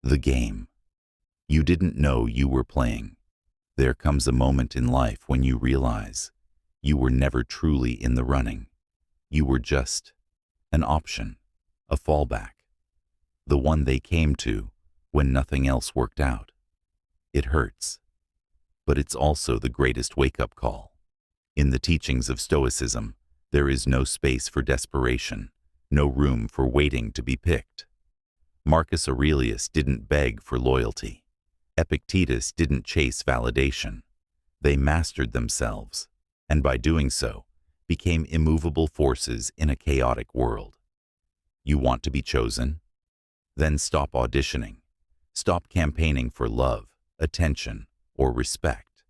The game. You didn't know you were playing. There comes a moment in life when you realize you were never truly in the running. You were just an option, a fallback, the one they came to when nothing else worked out. It hurts, but it's also the greatest wake-up call. In the teachings of Stoicism, there is no space for desperation, no room for waiting to be picked. Marcus Aurelius didn't beg for loyalty. Epictetus didn't chase validation. They mastered themselves, and by doing so, became immovable forces in a chaotic world. You want to be chosen? Then stop auditioning. Stop campaigning for love, attention, or respect.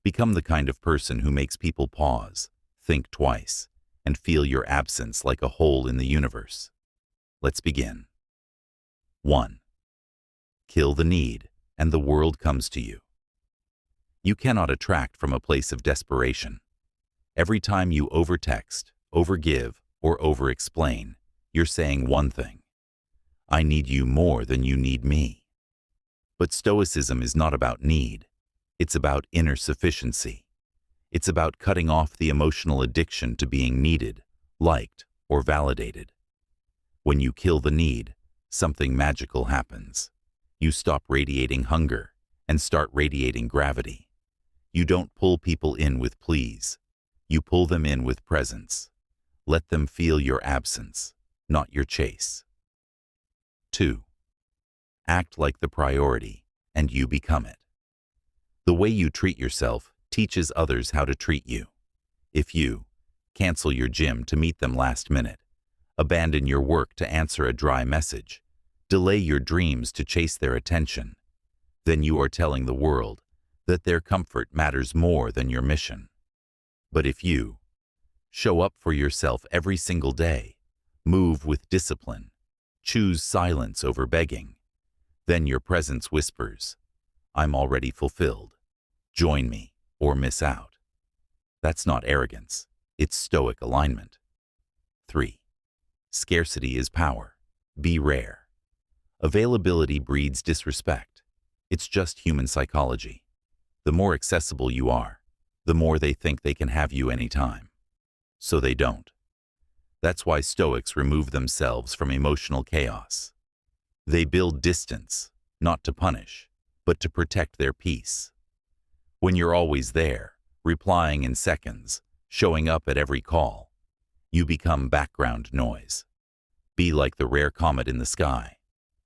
Become the kind of person who makes people pause, think twice, and feel your absence like a hole in the universe. Let's begin. 1. Kill the need, and the world comes to you. You cannot attract from a place of desperation. Every time you overtext, overgive, or overexplain, you're saying one thing: I need you more than you need me. But Stoicism is not about need. It's about inner sufficiency. It's about cutting off the emotional addiction to being needed, liked, or validated. When you kill the need, something magical happens. You stop radiating hunger and start radiating gravity. You don't pull people in with pleas. You pull them in with presence. Let them feel your absence, not your chase. 2. Act like the priority, and you become it. The way you treat yourself teaches others how to treat you. If you cancel your gym to meet them last minute, abandon your work to answer a dry message, delay your dreams to chase their attention, then you are telling the world that their comfort matters more than your mission. But if you show up for yourself every single day, move with discipline, choose silence over begging, then your presence whispers, I'm already fulfilled. Join me or miss out. That's not arrogance. It's Stoic alignment. 3. Scarcity is power. Be rare. Availability breeds disrespect. It's just human psychology. The more accessible you are, the more they think they can have you anytime. So they don't. That's why Stoics remove themselves from emotional chaos. They build distance, not to punish, but to protect their peace. When you're always there, replying in seconds, showing up at every call, you become background noise. Be like the rare comet in the sky.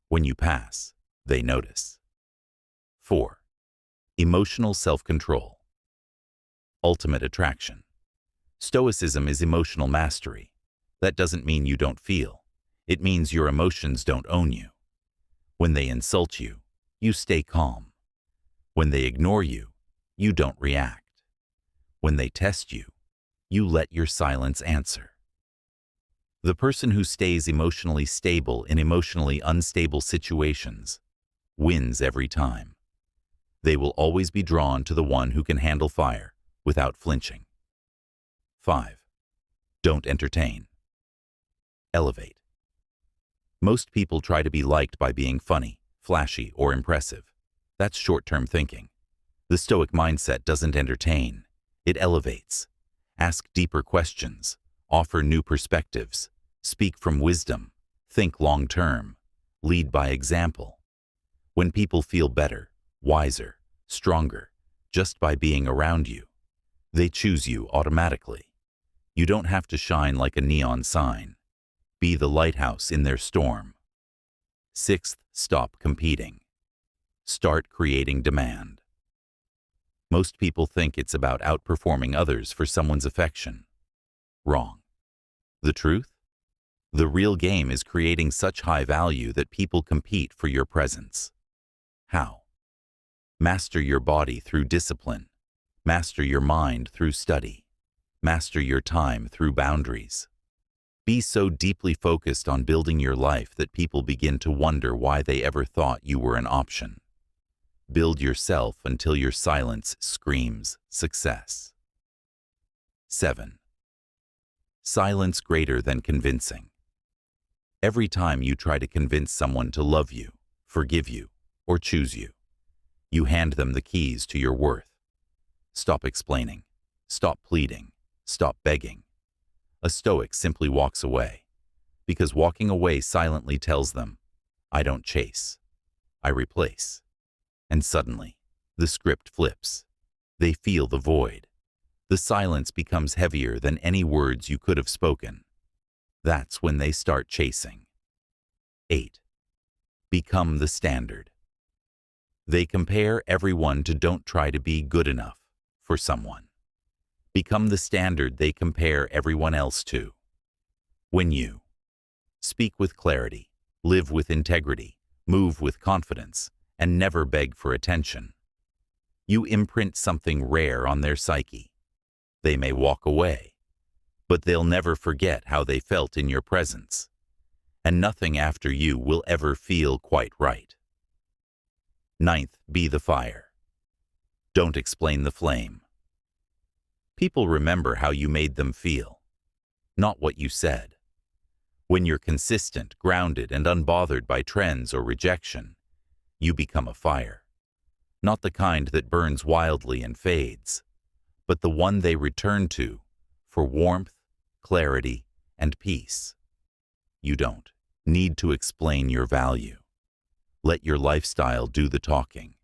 When you pass, they notice. 4. Emotional self-control. Ultimate attraction. Stoicism is emotional mastery. That doesn't mean you don't feel. It means your emotions don't own you. When they insult you, you stay calm. When they ignore you, you don't react. When they test you, you let your silence answer. The person who stays emotionally stable in emotionally unstable situations wins every time. They will always be drawn to the one who can handle fire without flinching. 5. Don't entertain. Elevate. Most people try to be liked by being funny, flashy, or impressive. That's short-term thinking. The Stoic mindset doesn't entertain. It elevates. Ask deeper questions. Offer new perspectives. Speak from wisdom. Think long-term. Lead by example. When people feel better, wiser, stronger, just by being around you, they choose you automatically. You don't have to shine like a neon sign. Be the lighthouse in their storm. 6. Stop competing. Start creating demand. Most people think it's about outperforming others for someone's affection. Wrong. The truth? The real game is creating such high value that people compete for your presence. How? Master your body through discipline. Master your mind through study. Master your time through boundaries. Be so deeply focused on building your life that people begin to wonder why they ever thought you were an option. Build yourself until your silence screams success. 7. Silence greater than convincing. Every time you try to convince someone to love you, forgive you, or choose you. You hand them the keys to your worth. Stop explaining. Stop pleading. Stop begging. A Stoic simply walks away, because walking away silently tells them, I don't chase, I replace. And suddenly, the script flips. They feel the void. The silence becomes heavier than any words you could have spoken. That's when they start chasing. 8. Become the standard. They compare everyone to don't try to be good enough for someone. Become the standard they compare everyone else to. When you speak with clarity, live with integrity, move with confidence, and never beg for attention, you imprint something rare on their psyche. They may walk away, but they'll never forget how they felt in your presence, and nothing after you will ever feel quite right. 9th, be the fire. Don't explain the flame. People remember how you made them feel, not what you said. When you're consistent, grounded, and unbothered by trends or rejection, you become a fire. Not the kind that burns wildly and fades, but the one they return to for warmth, clarity, and peace. You don't need to explain your value. Let your lifestyle do the talking.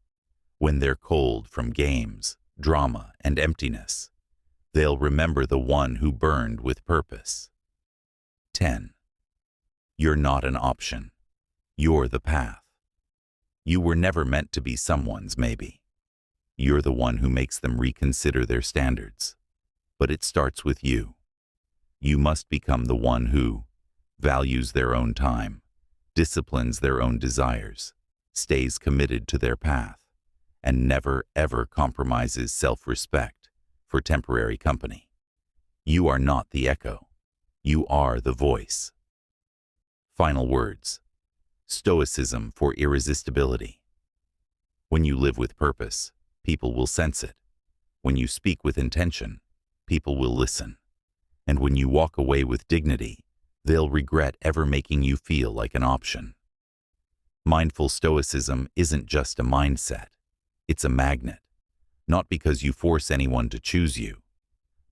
When they're cold from games, drama, and emptiness, they'll remember the one who burned with purpose. 10. You're not an option. You're the path. You were never meant to be someone's maybe. You're the one who makes them reconsider their standards. But it starts with you. You must become the one who values their own time, disciplines their own desires, stays committed to their path, and never ever compromises self-respect for temporary company. You are not the echo. You are the voice. Final words. Stoicism for irresistibility. When you live with purpose, people will sense it. When you speak with intention, people will listen. And when you walk away with dignity, they'll regret ever making you feel like an option. Mindful Stoicism isn't just a mindset. It's a magnet. Not because you force anyone to choose you,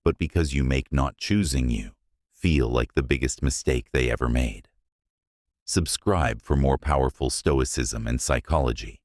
but because you make not choosing you feel like the biggest mistake they ever made. Subscribe for more powerful Stoicism and psychology.